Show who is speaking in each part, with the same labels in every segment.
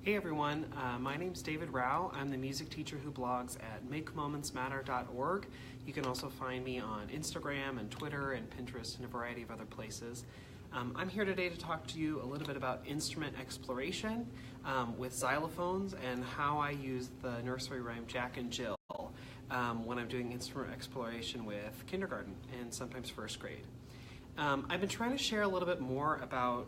Speaker 1: Hey everyone, my name's David Rao. I'm the music teacher who blogs at makemomentsmatter.org. You can also find me on Instagram and Twitter and Pinterest and a variety of other places. I'm here today to talk to you a little bit about instrument exploration with xylophones and how I use the nursery rhyme Jack and Jill when I'm doing instrument exploration with kindergarten and sometimes first grade. I've been trying to share a little bit more about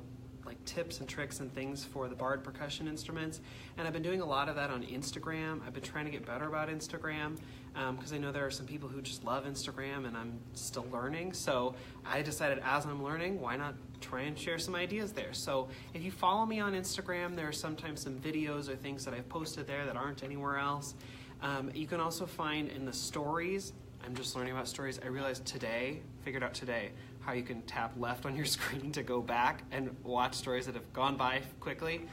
Speaker 1: tips and tricks and things for the barred percussion instruments, and I've been doing a lot of that on Instagram. I've been trying to get better about Instagram because I know there are some people who just love Instagram and I'm still learning, so I decided as I'm learning, why not try and share some ideas there. So if you follow me on Instagram, there are sometimes some videos or things that I've posted there that aren't anywhere else. You can also find in the stories, I'm just learning about stories. I realized figured out today, how you can tap left on your screen to go back and watch stories that have gone by quickly.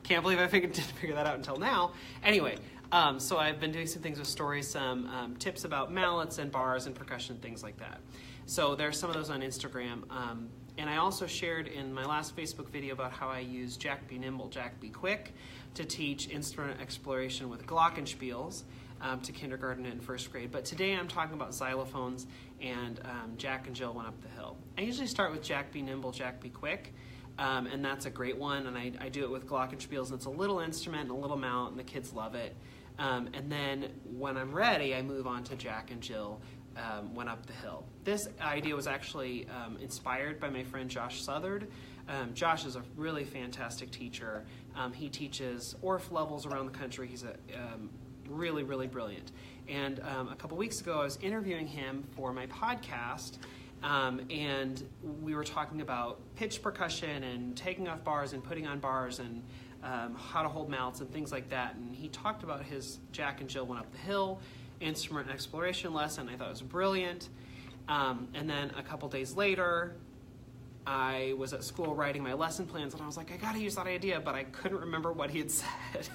Speaker 1: Can't believe I didn't figure that out until now. Anyway, so I've been doing some things with stories, some tips about mallets and bars and percussion, things like that. So there's some of those on Instagram. And I also shared in my last Facebook video about how I use Jack Be Nimble, Jack Be Quick to teach instrument exploration with glockenspiels to kindergarten and first grade. But today I'm talking about xylophones and Jack and Jill Went Up the Hill. I usually start with Jack Be Nimble, Jack Be Quick, and that's a great one, and I do it with glockenspiels, and it's a little instrument and a little mount, and the kids love it. And then when I'm ready, I move on to Jack and Jill Went Up the Hill. This idea was actually inspired by my friend Josh Southard. Josh is a really fantastic teacher. He teaches ORF levels around the country. He's really, really brilliant. And a couple weeks ago, I was interviewing him for my podcast, and we were talking about pitch percussion and taking off bars and putting on bars and how to hold mallets and things like that. And he talked about his Jack and Jill Went Up the Hill instrument exploration lesson. I thought it was brilliant. And then a couple days later, I was at school writing my lesson plans, and I was like, I gotta use that idea, but I couldn't remember what he had said.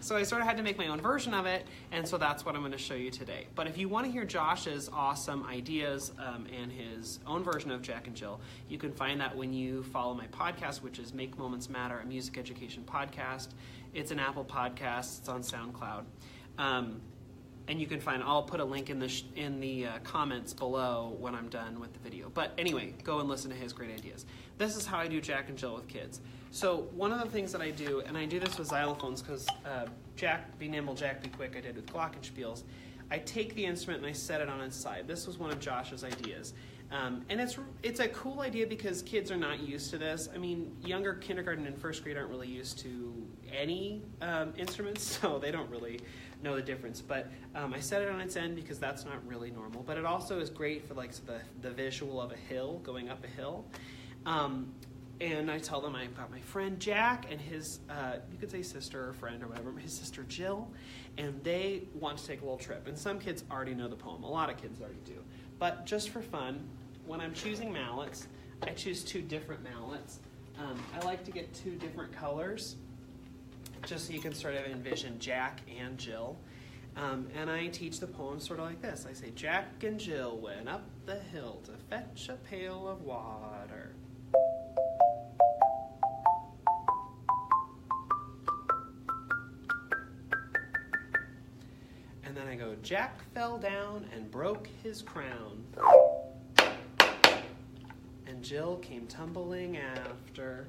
Speaker 1: So I sort of had to make my own version of it, and so that's what I'm going to show you today. But if you want to hear Josh's awesome ideas and his own version of Jack and Jill, you can find that when you follow my podcast, which is Make Moments Matter, a music education podcast. It's an Apple podcast. It's on SoundCloud. And you can find, I'll put a link in the comments below when I'm done with the video. But anyway, go and listen to his great ideas. This is how I do Jack and Jill with kids. So one of the things that I do, and I do this with xylophones because Jack Be Nimble, Jack Be Quick I did with glockenspiels, I take the instrument and I set it on its side. This was one of Josh's ideas. And it's a cool idea because kids are not used to this. I mean, younger kindergarten and first grade aren't really used to any instruments, so they don't really know the difference. But I set it on its end because that's not really normal. But it also is great for the visual of a hill, going up a hill. And I tell them I've got my friend Jack and his, you could say sister or friend or whatever, his sister Jill, and they want to take a little trip. And some kids already know the poem. A lot of kids already do. But just for fun, when I'm choosing mallets, I choose two different mallets. I like to get two different colors, just so you can sort of envision Jack and Jill. And I teach the poem sort of like this. I say, Jack and Jill went up the hill to fetch a pail of water. And then I go, Jack fell down and broke his crown. And Jill came tumbling after.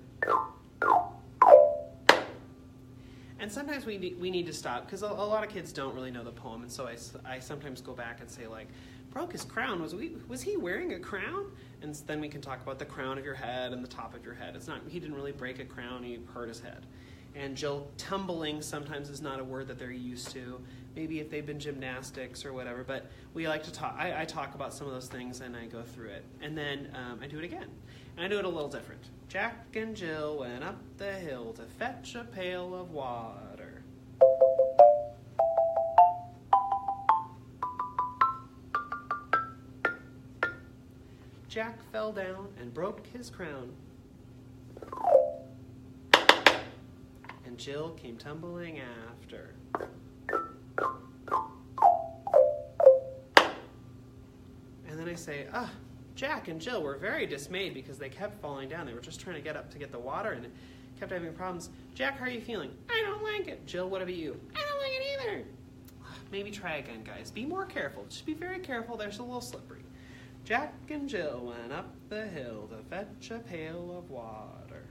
Speaker 1: And sometimes we need to stop because a lot of kids don't really know the poem, and so I sometimes go back and say, broke his crown, was he wearing a crown? And then we can talk about the crown of your head and the top of your head. He didn't really break a crown, he hurt his head. And Jill tumbling sometimes is not a word that they're used to. Maybe if they've been gymnastics or whatever, but we like to talk. I talk about some of those things and I go through it. And then I do it again. And I do it a little different. Jack and Jill went up the hill to fetch a pail of water. Jack fell down and broke his crown. And Jill came tumbling after. And then I say, Jack and Jill were very dismayed because they kept falling down. They were just trying to get up to get the water, and it kept having problems. Jack, how are you feeling? I don't like it. Jill, what about you? I don't like it either. Maybe try again, guys. Be more careful. Just be very careful. There's a little slippery. Jack and Jill went up the hill to fetch a pail of water.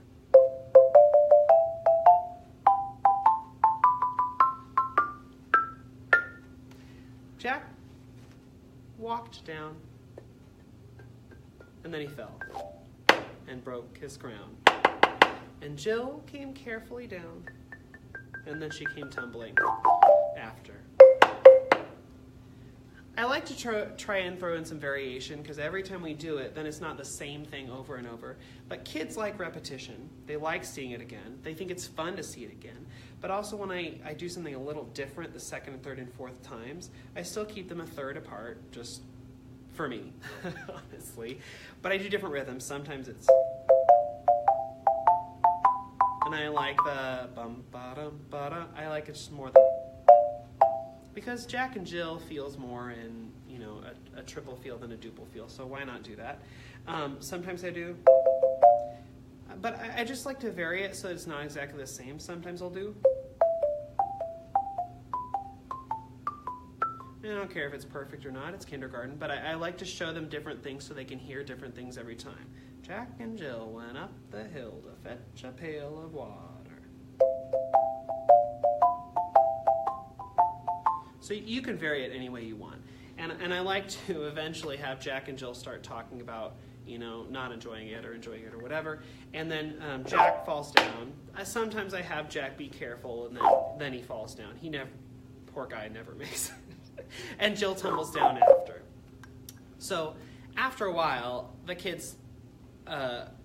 Speaker 1: Jack walked down, and then he fell and broke his crown. And Jill came carefully down, and then she came tumbling after. I like to try and throw in some variation, because every time we do it, then it's not the same thing over and over. But kids like repetition. They like seeing it again. They think it's fun to see it again. But also when I do something a little different the second and third and fourth times, I still keep them a third apart, just for me, honestly. But I do different rhythms. Sometimes it's... And I like the bum-ba-dum-ba-da. I like it just more than... Because Jack and Jill feels more in, you know, a triple feel than a duple feel, so why not do that? Sometimes I do. But I just like to vary it so it's not exactly the same. Sometimes I'll do. I don't care if it's perfect or not, it's kindergarten, but I like to show them different things so they can hear different things every time. Jack and Jill went up the hill to fetch a pail of water. So you can vary it any way you want. And I like to eventually have Jack and Jill start talking about, you know, not enjoying it or enjoying it or whatever. And then Jack falls down. Sometimes I have Jack be careful, and then he falls down. He never, poor guy, never makes it. And Jill tumbles down after. So after a while, the kids,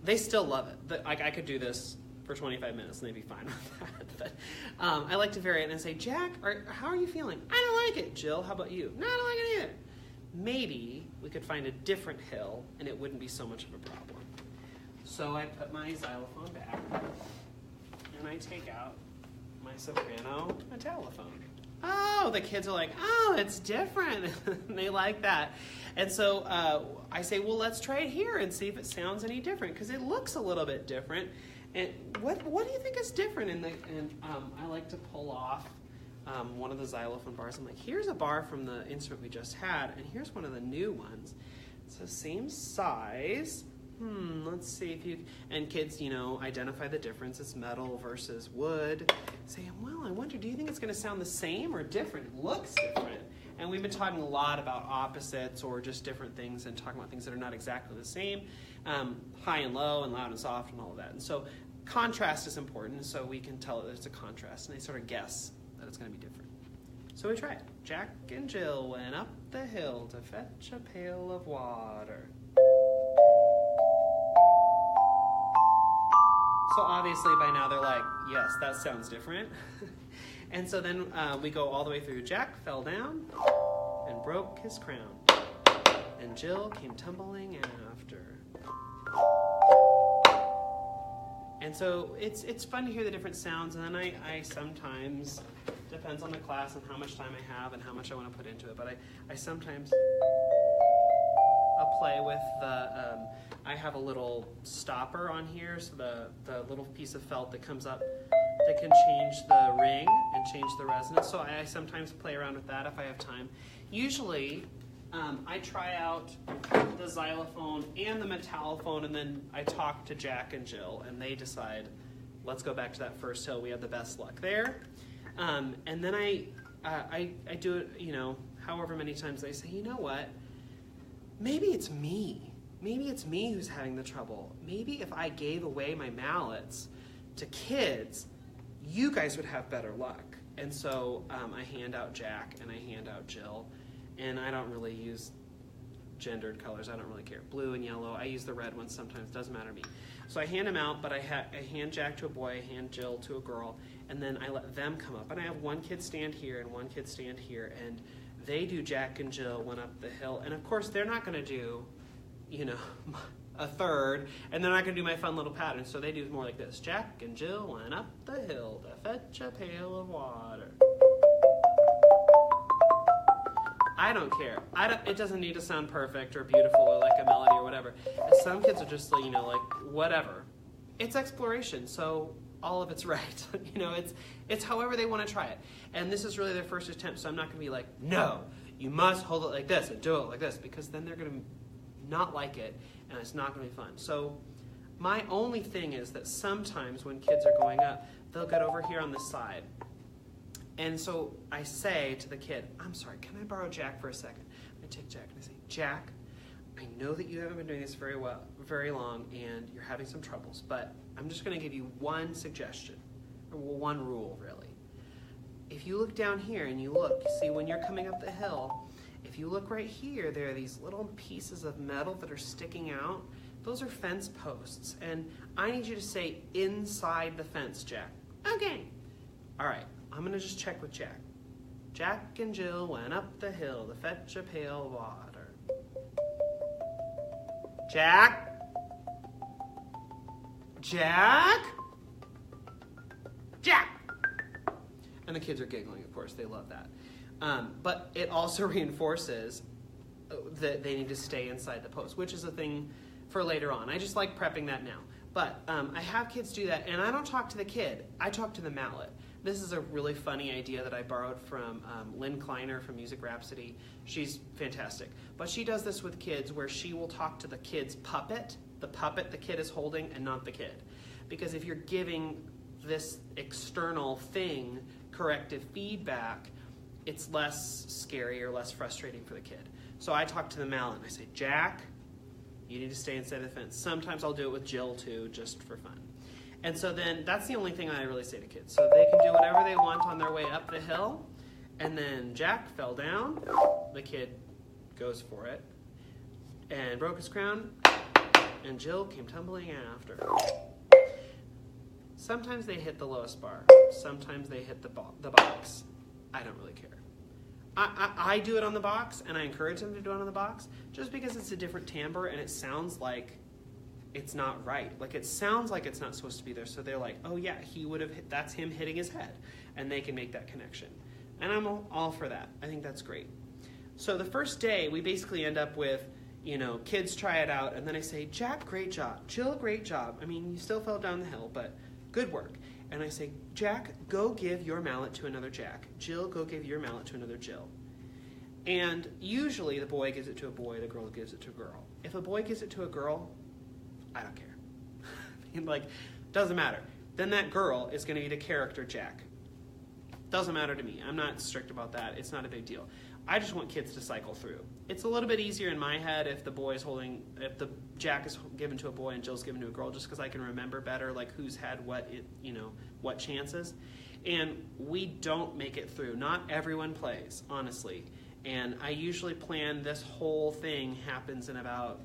Speaker 1: they still love it. Like I could do this for 25 minutes and they'd be fine with that. But I like to vary it and say, Jack, how are you feeling? I don't like it. Jill, how about you? No, I don't like it either. Maybe we could find a different hill and it wouldn't be so much of a problem. So I put my xylophone back and I take out my soprano metallophone. Oh, the kids are like, oh, it's different. They like that. And so I say, well, let's try it here and see if it sounds any different, because it looks a little bit different. And what do you think is different? And I like to pull off one of the xylophone bars. I'm like, here's a bar from the instrument we just had, and here's one of the new ones. So same size. Let's see if you... And kids, you know, identify the difference. It's metal versus wood. Say, well, I wonder, do you think it's going to sound the same or different? It looks different. And we've been talking a lot about opposites or just different things and talking about things that are not exactly the same. High and low and loud and soft and all of that. And so contrast is important, so we can tell that there's a contrast, and they sort of guess that it's going to be different. So we try it. Jack and Jill went up the hill to fetch a pail of water. So obviously by now they're like, yes, that sounds different. And so then we go all the way through. Jack fell down and broke his crown. And Jill came tumbling after. And so it's fun to hear the different sounds. And then I sometimes, depends on the class and how much time I have and how much I want to put into it, but I sometimes I'll play with the, I have a little stopper on here, so the little piece of felt that comes up that can change the ring and change the resonance. So I sometimes play around with that if I have time. Usually, I try out the xylophone and the metallophone, and then I talk to Jack and Jill, and they decide, let's go back to that first hill. We had the best luck there. And then I do it, you know, however many times they say, you know what? Maybe it's me. Maybe it's me who's having the trouble. Maybe if I gave away my mallets to kids, you guys would have better luck. And so I hand out Jack and I hand out Jill, and I don't really use gendered colors. I don't really care. Blue and yellow. I use the red ones sometimes. Doesn't matter to me. So I hand them out, but I hand Jack to a boy, I hand Jill to a girl, and then I let them come up. And I have one kid stand here and one kid stand here, and they do Jack and Jill went up the hill. And of course, they're not going to do, you know, a third, and they're not going to do my fun little pattern. So they do more like this. Jack and Jill went up the hill to fetch a pail of water. I don't care. It doesn't need to sound perfect or beautiful or like a melody or whatever. Some kids are just, you know, like, whatever. It's exploration, so all of it's right. You know, it's however they want to try it. And this is really their first attempt, so I'm not going to be like, no, you must hold it like this and do it like this, because then they're going to not like it, and it's not going to be fun. So my only thing is that sometimes when kids are going up, they'll get over here on the side. And so I say to the kid, I'm sorry, can I borrow Jack for a second? I take Jack and I say, Jack, I know that you haven't been doing this very long, and you're having some troubles, but I'm just going to give you one suggestion, or one rule, really. If you look down here and you look, you see when you're coming up the hill, if you look right here, there are these little pieces of metal that are sticking out. Those are fence posts, and I need you to say inside the fence, Jack. Okay. All right, I'm going to just check with Jack. Jack and Jill went up the hill to fetch a pail of water. Jack? Jack? Jack! And the kids are giggling, of course. They love that. But it also reinforces that they need to stay inside the post, which is a thing for later on. I just like prepping that now. But I have kids do that, and I don't talk to the kid. I talk to the mallet. This is a really funny idea that I borrowed from Lynn Kleiner from Music Rhapsody. She's fantastic. But she does this with kids where she will talk to the kid's puppet, the puppet the kid is holding, and not the kid. Because if you're giving this external thing corrective feedback, it's less scary or less frustrating for the kid. So I talk to the mallet and I say, Jack, you need to stay inside the fence. Sometimes I'll do it with Jill too, just for fun. And so then that's the only thing I really say to kids. So they can do whatever they want on their way up the hill. And then Jack fell down. The kid goes for it and broke his crown. And Jill came tumbling after. Sometimes they hit the lowest bar. Sometimes they hit the box. I don't really care. I do it on the box, and I encourage them to do it on the box, just because it's a different timbre, and it sounds like it's not right. Like, it sounds like it's not supposed to be there, so they're like, oh yeah, he would have hit, that's him hitting his head, and they can make that connection. And I'm all for that. I think that's great. So the first day, we basically end up with, you know, kids try it out, and then I say, Jack, great job. Jill, great job. I mean, you still fell down the hill, but good work. And I say, Jack, go give your mallet to another Jack. Jill, go give your mallet to another Jill. And usually the boy gives it to a boy, the girl gives it to a girl. If a boy gives it to a girl, I don't care. I mean, like, doesn't matter. Then that girl is going to be the character Jack. Doesn't matter to me. I'm not strict about that. It's not a big deal. I just want kids to cycle through. It's a little bit easier in my head if the Jack is given to a boy and Jill's given to a girl, just because I can remember better, like, who's had what, what chances. And we don't make it through. Not everyone plays, honestly. And I usually plan this whole thing happens in about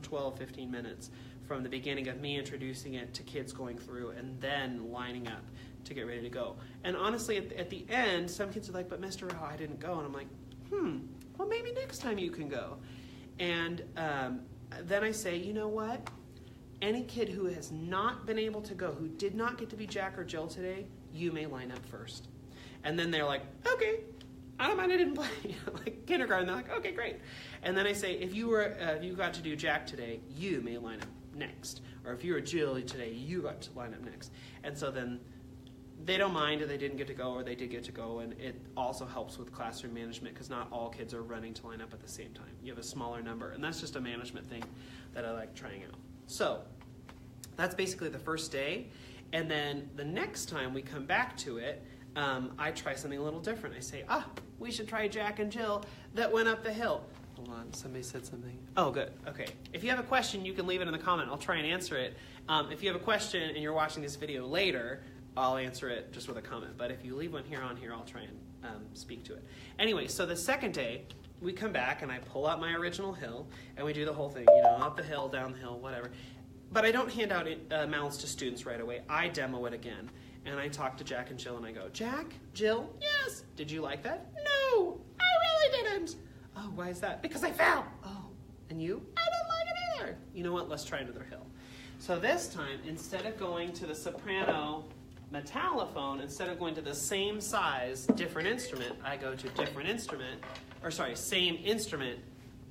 Speaker 1: 12, 15 minutes from the beginning of me introducing it to kids going through and then lining up to get ready to go. And honestly, at the end, some kids are like, but Mr. Rao, I didn't go. And I'm like, well, maybe next time you can go. And then I say, you know what? Any kid who has not been able to go, who did not get to be Jack or Jill today, you may line up first. And then they're like, okay, I don't mind, I didn't play. Like kindergarten, they're like, okay, great. And then I say, if you got to do Jack today, you may line up next. Or if you were Jill today, you got to line up next. And so then they don't mind if they didn't get to go or they did get to go, and it also helps with classroom management because not all kids are running to line up at the same time. You have a smaller number, and that's just a management thing that I like trying out. So that's basically the first day, and then the next time we come back to it, I try something a little different. I say, we should try Jack and Jill that went up the hill. Hold on, somebody said something. Oh, good, okay. If you have a question, you can leave it in the comment. I'll try and answer it. If you have a question and you're watching this video later, I'll answer it just with a comment. But if you leave one here on here, I'll try and speak to it. Anyway, so the second day, we come back and I pull out my original hill and we do the whole thing, up the hill, down the hill, whatever. But I don't hand out mallets to students right away. I demo it again. And I talk to Jack and Jill and I go, Jack, Jill, yes. Did you like that? No, I really didn't. Oh, why is that? Because I fell. Oh, and you? I didn't like it either. You know what? Let's try another hill. So this time, instead of going to the soprano metallophone, instead of going to the same size, different instrument, I go to same instrument,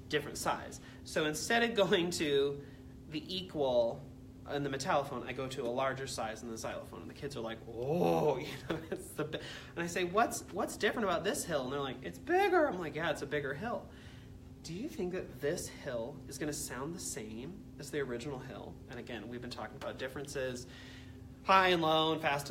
Speaker 1: different size. So instead of going to the equal in the metallophone, I go to a larger size than the xylophone, and the kids are like, "Whoa!" It's and I say, "What's different about this hill?" And they're like, "It's bigger." I'm like, "Yeah, it's a bigger hill." Do you think that this hill is going to sound the same as the original hill? And again, we've been talking about differences, high and low, and fast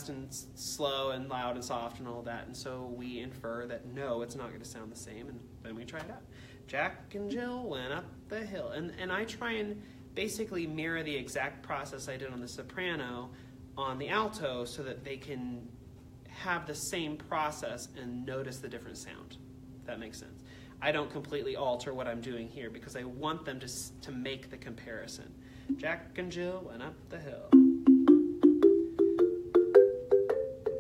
Speaker 1: and slow, and loud and soft, and all that. And so we infer that no, it's not going to sound the same. And then we try it out. Jack and Jill went up the hill, and I try and basically mirror the exact process I did on the soprano on the alto so that they can have the same process and notice the different sound, if that makes sense. I don't completely alter what I'm doing here because I want them to make the comparison. Jack and Jill went up the hill.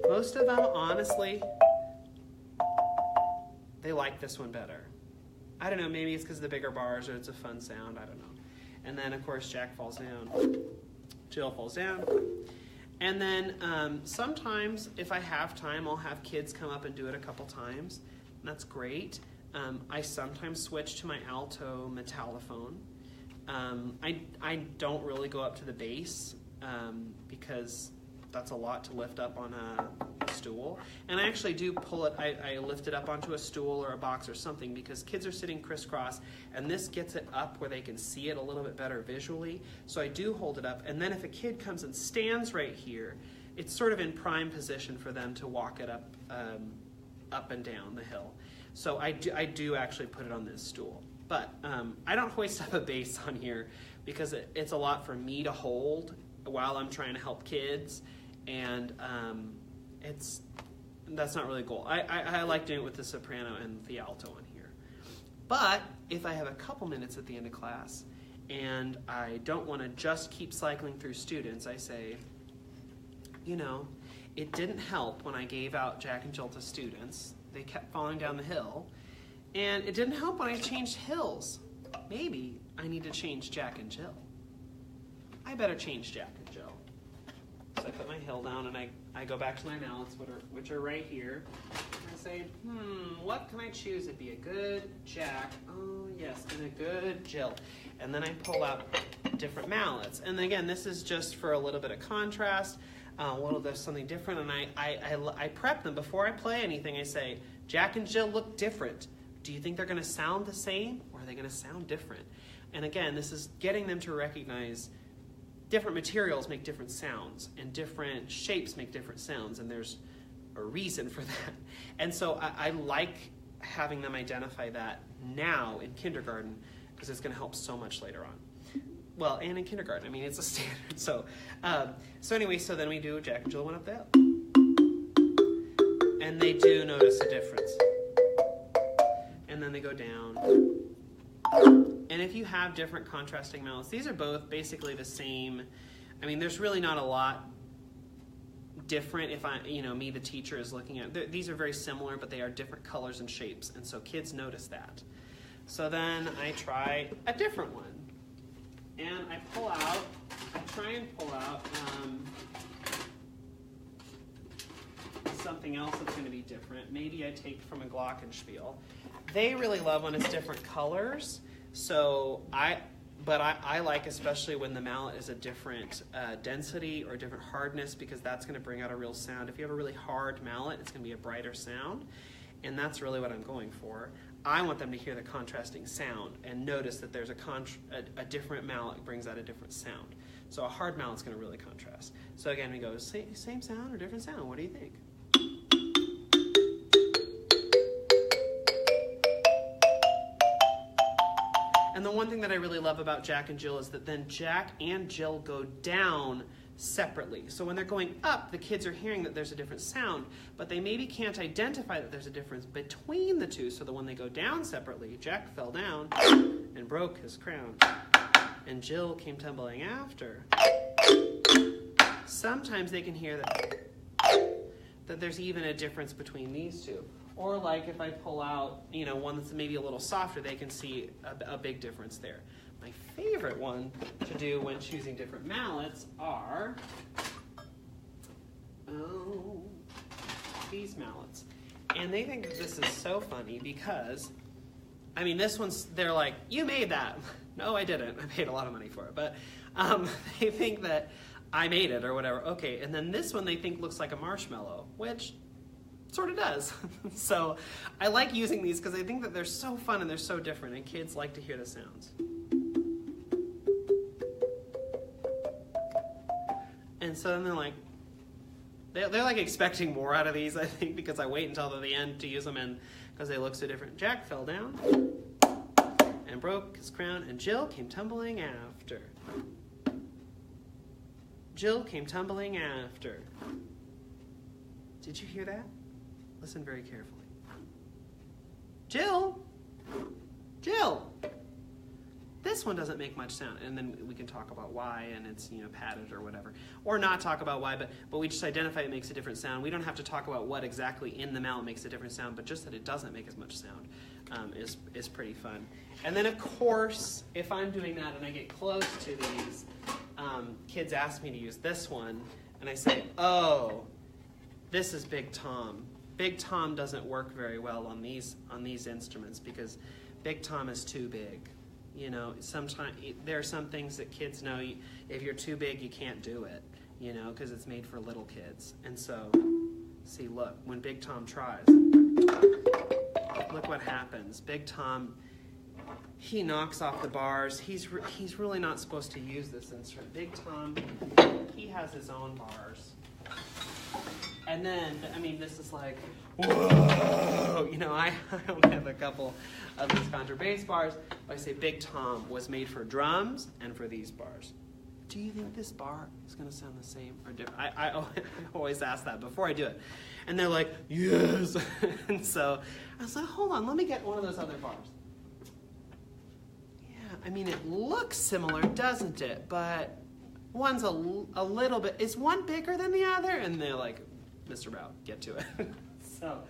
Speaker 1: Most of them, honestly, they like this one better. I don't know, maybe it's because of the bigger bars or it's a fun sound, I don't know. And then, of course, Jack falls down, Jill falls down. And then sometimes, if I have time, I'll have kids come up and do it a couple times. And that's great. I sometimes switch to my alto metallophone. I don't really go up to the bass because that's a lot to lift up on a stool. And I actually do pull it, I lift it up onto a stool or a box or something because kids are sitting crisscross and this gets it up where they can see it a little bit better visually. So I do hold it up, and then if a kid comes and stands right here, it's sort of in prime position for them to walk it up and down the hill. So I do actually put it on this stool. But I don't hoist up a bass on here because it's a lot for me to hold while I'm trying to help kids, and that's not really a goal. I like doing it with the soprano and the alto on here. But if I have a couple minutes at the end of class and I don't want to just keep cycling through students, I say, you know, it didn't help when I gave out Jack and Jill to students. They kept falling down the hill. And it didn't help when I changed hills. Maybe I need to change Jack and Jill. I better change Jack and Jill. So I put my hill down and I go back to my mallets, which are right here. And I say, what can I choose? It'd be a good Jack, oh yes, and a good Jill. And then I pull out different mallets. And again, this is just for a little bit of contrast, a little bit of something different. And I prep them before I play anything. I say, Jack and Jill look different. Do you think they're going to sound the same, or are they going to sound different? And again, this is getting them to recognize different materials make different sounds, and different shapes make different sounds, and there's a reason for that. And so I like having them identify that now in kindergarten because it's going to help so much later on. Well, and in kindergarten, I mean, it's a standard. So anyway, so then we do Jack and Jill went up the hill. And they do notice a difference. And then they go down. And if you have different contrasting mallets, these are both basically the same. I mean, there's really not a lot different if me, the teacher, is looking at. These are very similar, but they are different colors and shapes, and so kids notice that. So then I try a different one. And I try and pull out something else that's going to be different. Maybe I take from a glockenspiel. They really love when it's different colors. So I like especially when the mallet is a different density or different hardness, because that's going to bring out a real sound. If you have a really hard mallet, it's going to be a brighter sound, and that's really what I'm going for. I want them to hear the contrasting sound and notice that there's a different mallet brings out a different sound. So a hard mallet's going to really contrast. So again, we go, same sound or different sound? What do you think? And the one thing that I really love about Jack and Jill is that then Jack and Jill go down separately. So when they're going up, the kids are hearing that there's a different sound, but they maybe can't identify that there's a difference between the two. So that when they go down separately, Jack fell down and broke his crown, and Jill came tumbling after. Sometimes they can hear that there's even a difference between these two. Or like if I pull out, one that's maybe a little softer, they can see a big difference there. My favorite one to do when choosing different mallets are these mallets. And they think that this is so funny because, this one's, they're like, you made that. No, I didn't. I paid a lot of money for it. But They think that I made it or whatever. Okay, and then this one they think looks like a marshmallow, which sort of does. So I like using these because I think that they're so fun and they're so different, and kids like to hear the sounds. And so then they're like, they're like expecting more out of these, I think, because I wait until the end to use them, and because they look so different. Jack fell down and broke his crown, and Jill came tumbling after. Jill came tumbling after. Did you hear that? Listen very carefully. Jill! Jill! This one doesn't make much sound, and then we can talk about why, and it's, you know, padded or whatever. Or not talk about why, but we just identify it makes a different sound. We don't have to talk about what exactly in the mallet makes a different sound, but just that it doesn't make as much sound is pretty fun. And then, of course, if I'm doing that and I get close to these, kids ask me to use this one, and I say, oh, this is Big Tom. Big Tom doesn't work very well on these instruments because Big Tom is too big. You know, sometimes there are some things that kids know, if you're too big, you can't do it, you know, because it's made for little kids. And so, see, look, when Big Tom tries, look what happens. Big Tom, he knocks off the bars. He's really not supposed to use this instrument. Big Tom, he has his own bars. And then, I mean, this is like, whoa! You know, I only have a couple of these contrabass bars. But I say Big Tom was made for drums and for these bars. Do you think this bar is going to sound the same or different? I always ask that before I do it. And they're like, yes! And so I was like, hold on, let me get one of those other bars. Yeah, I mean, it looks similar, doesn't it? But one's a little bit, is one bigger than the other? And they're like, Mr. Rao, get to it. So,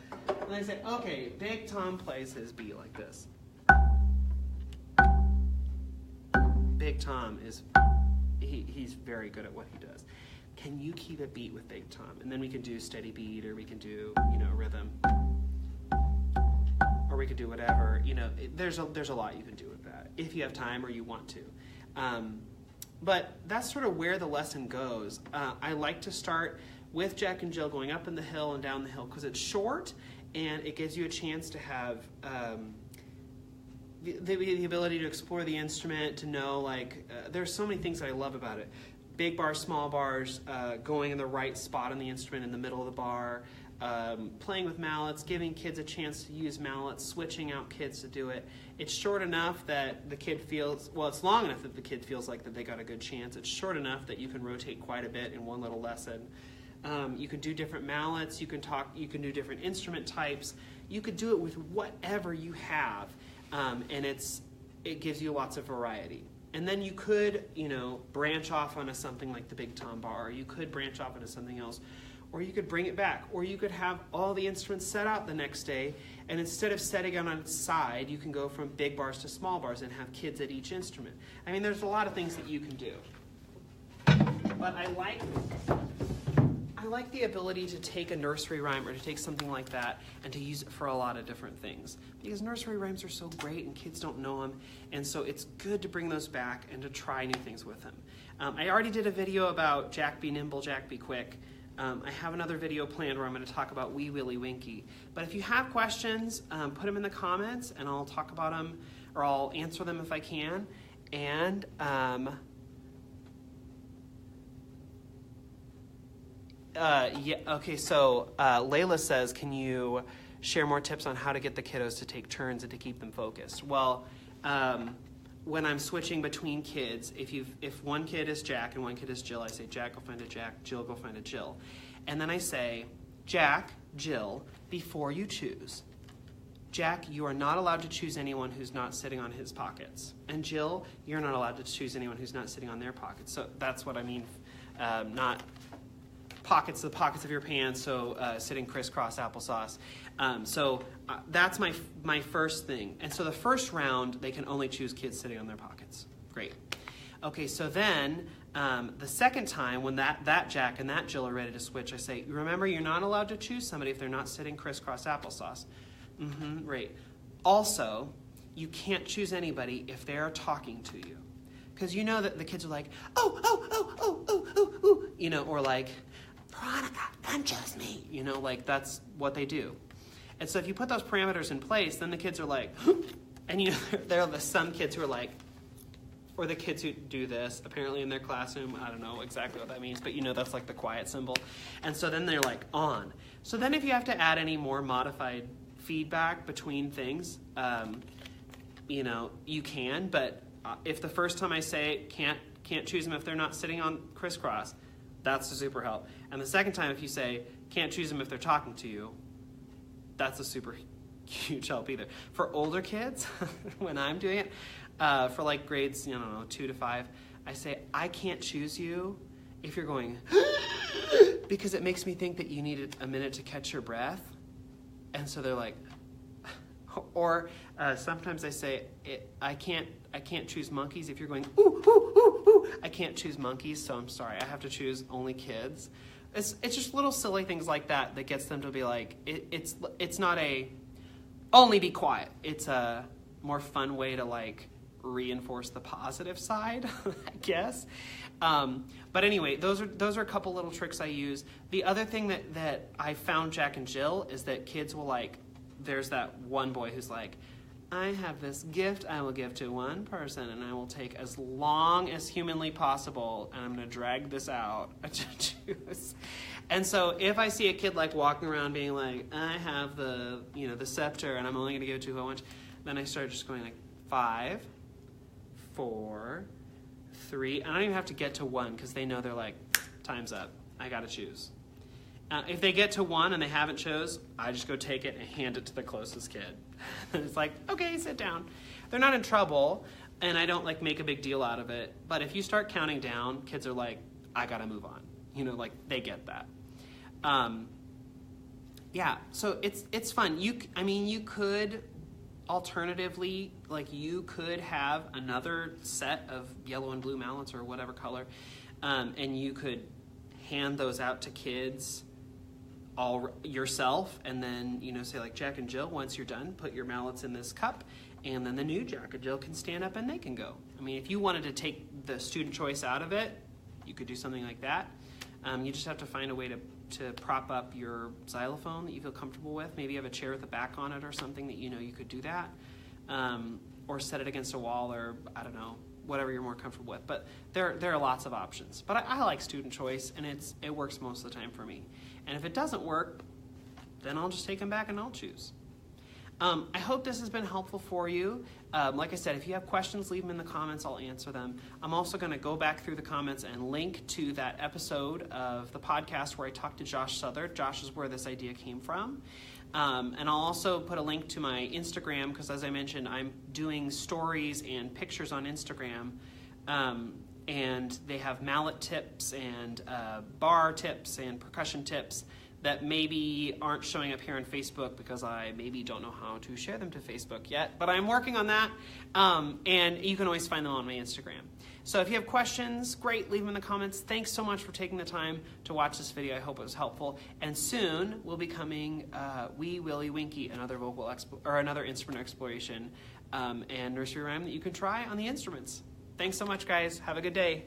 Speaker 1: and I say, okay, Big Tom plays his beat like this. Big Tom is, he's very good at what he does. Can you keep a beat with Big Tom? And then we can do steady beat, or we can do, you know, rhythm. Or we could do whatever, you know, there's a lot you can do with that, if you have time or you want to. But that's sort of where the lesson goes. I like to start with Jack and Jill going up in the hill and down the hill because it's short and it gives you a chance to have the ability to explore the instrument, to know, like, there's so many things that I love about it. Big bars, small bars, going in the right spot on the instrument in the middle of the bar, playing with mallets, giving kids a chance to use mallets, switching out kids to do it. It's short enough that the kid feels, well, it's long enough that the kid feels like that they got a good chance. It's short enough that you can rotate quite a bit in one little lesson. You can do different mallets, you can do different instrument types. You could do it with whatever you have, and it gives you lots of variety. And then you could, you know, branch off onto something like the Big Tom bar, or you could branch off into something else, or you could bring it back, or you could have all the instruments set out the next day, and instead of setting it on its side, you can go from big bars to small bars and have kids at each instrument. I mean, there's a lot of things that you can do. But I like the ability to take a nursery rhyme or to take something like that and to use it for a lot of different things. Because nursery rhymes are so great and kids don't know them, and so it's good to bring those back and to try new things with them. I already did a video about Jack Be Nimble, Jack Be Quick. I have another video planned where I'm going to talk about Wee Willie Winky. But if you have questions, put them in the comments and I'll talk about them, or I'll answer them if I can. And yeah, okay, so Layla says, can you share more tips on how to get the kiddos to take turns and to keep them focused? Well, when I'm switching between kids, if one kid is Jack and one kid is Jill, I say, Jack, go find a Jack, Jill, go find a Jill. And then I say, Jack, Jill, before you choose. Jack, you are not allowed to choose anyone who's not sitting on his pockets. And Jill, you're not allowed to choose anyone who's not sitting on their pockets. So that's what I mean, not pockets, the pockets of your pants, so sitting crisscross applesauce. So that's my first thing. And so the first round, they can only choose kids sitting on their pockets. Great. Okay, so then the second time, when that Jack and that Jill are ready to switch, I say, remember, you're not allowed to choose somebody if they're not sitting crisscross applesauce. Right. Also, you can't choose anybody if they are talking to you. Because you know that the kids are like, oh, oh, oh, oh, oh, oh, oh, you know, or like, Veronica, come choose me. You know, like that's what they do. And so if you put those parameters in place, then the kids are like, and you know, there are some kids who are like, or the kids who do this, apparently in their classroom, I don't know exactly what that means, but you know that's like the quiet symbol. And so then they're like on. So then if you have to add any more modified feedback between things, you know, you can, but if the first time I say can't choose them if they're not sitting on crisscross, that's a super help. And the second time if you say can't choose them if they're talking to you, that's a super huge help either. For older kids, when I'm doing it, for like grades, you know, 2 to 5, I say, I can't choose you if you're going, because it makes me think that you needed a minute to catch your breath. And so they're like, or sometimes I say, I can't choose monkeys if you're going, ooh, ooh, ooh, ooh. I can't choose monkeys, so I'm sorry, I have to choose only kids. It's just little silly things like that that gets them to be like, it's not a only be quiet. It's a more fun way to like reinforce the positive side, I guess. But anyway, those are a couple little tricks I use. The other thing that I found Jack and Jill is that kids will like, there's that one boy who's like, I have this gift I will give to one person and I will take as long as humanly possible and I'm going to drag this out to choose. And so if I see a kid like walking around being like, I have the scepter and I'm only going to give it to who I want, then I start just going like 5, 4, 3. I don't even have to get to 1 because they know they're like, time's up. I got to choose. If they get to 1 and they haven't chose, I just go take it and hand it to the closest kid. And it's like, okay, sit down. They're not in trouble, and I don't like make a big deal out of it. But if you start counting down, kids are like, I gotta move on. You know, like they get that. Yeah, so it's fun. You could alternatively, like you could have another set of yellow and blue mallets or whatever color, and you could hand those out to kids all yourself, and then, you know, say like, Jack and Jill, once you're done, put your mallets in this cup, and then the new Jack and Jill can stand up and they can go. I mean, if you wanted to take the student choice out of it, you could do something like that. You just have to find a way to prop up your xylophone that you feel comfortable with. Maybe you have a chair with a back on it or something that you know you could do that. Or set it against a wall, or I don't know, whatever you're more comfortable with. But there are lots of options. But I like student choice, and it works most of the time for me. And if it doesn't work, then I'll just take them back and I'll choose. I hope this has been helpful for you. Like I said, if you have questions, leave them in the comments. I'll answer them. I'm also going to go back through the comments and link to that episode of the podcast where I talked to Josh Southard. Josh is where this idea came from. And I'll also put a link to my Instagram because, as I mentioned, I'm doing stories and pictures on Instagram. And they have mallet tips and bar tips and percussion tips that maybe aren't showing up here on Facebook because I maybe don't know how to share them to Facebook yet. But I'm working on that, and you can always find them on my Instagram. So if you have questions, great, leave them in the comments. Thanks so much for taking the time to watch this video. I hope it was helpful. And soon we'll be coming Wee Willie Winky, another another instrument exploration and nursery rhyme that you can try on the instruments. Thanks so much, guys. Have a good day.